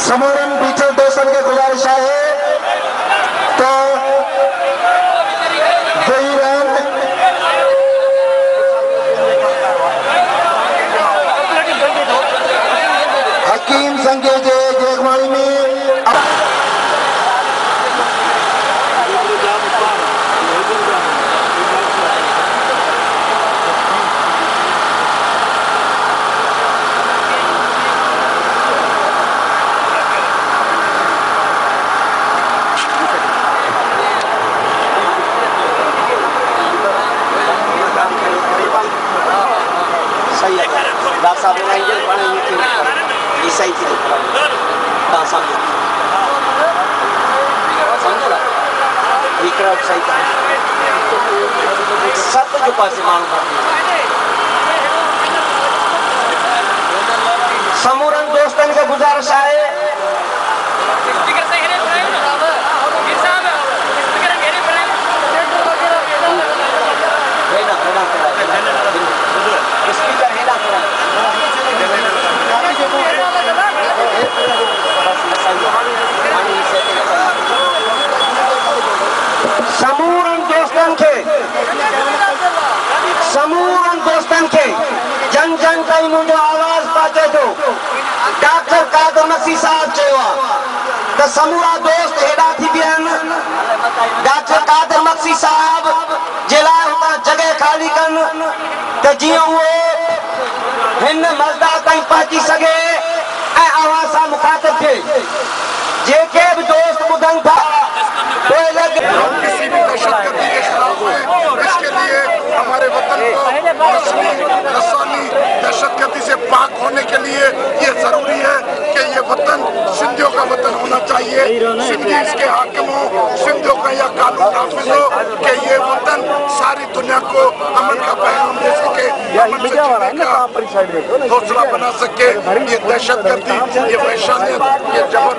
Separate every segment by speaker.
Speaker 1: समूरन बीचल दोस्तन के गुजारिश है तो हकीम संगे जे जेगवाणी में
Speaker 2: डॉक्टर साहब ईसाई थी सत जो पास माण्हू समूरन दोस्तन के गुजारिश है समूरन दोस्तन के जन जन ताईं मुंहिंजो आवाज़ पहुचे थो। डॉक्टर कादर नक़वी साहब चयो आहे त समूरा दोस्त हेॾा थी विया आहिनि डॉक्टर कादर नक़वी साहब जे लाइ हुतां जॻह ख़ाली कनि त जीअं उहो हिन मज़दा ताईं पहुची सघे ऐं आवाज़ सां मुखातिब थिए। जेके बि दोस्त ॿुधनि था
Speaker 3: किसी भी दहशतगर्दी के खिलाफ है, इसके लिए हमारे वतन को रसानी दहशतगर्दी से पाक होने के लिए ये जरूरी है कि ये वतन सिंधियों का वतन होना चाहिए। सिंधी इसके हाकिम हो, सिंधियों का यह कानून नाफिज हो कि ये वतन सारी दुनिया को अमन का पैगाम दे सके, अमन से जीने का हौसला बना सके। ये दहशतगर्दी, ये वैशानियत, ये जबर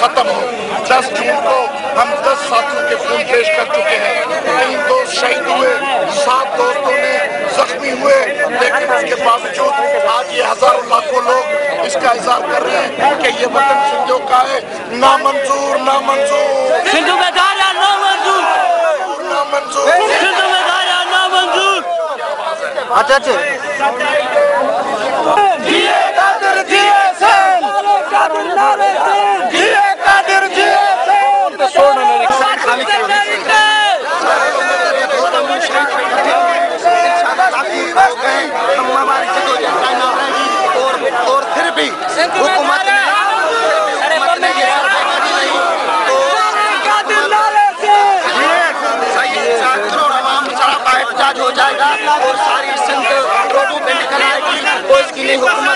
Speaker 3: खत्म हो। 10 जून को हम 10 साथियों के खून पेश कर चुके हैं। 3 दोस्त शहीद हुए, 7 दोस्तों ने जख्मी हुए, लेकिन इसके बावजूद आज ये हजारों लाखों लोग इसका इज़हार कर रहे हैं कि ये वतन सिंधियों का है। नामंजूर, नामंजूर,
Speaker 4: सिंधु में धारा नामंजूर,
Speaker 3: नामंजूर,
Speaker 4: सिंधु में धारा नामंजूर।
Speaker 2: अच्छा अच्छा
Speaker 4: जिए कादिर जिए सेन, जिए कादिर जिए सेन। तो छोड़ मेरे खाली
Speaker 3: और फिर भी हुकूमत ने
Speaker 2: हो जाएगा और सारी सिंध रोडों पे निकल आएगी। तो इसके लिए हुकूमत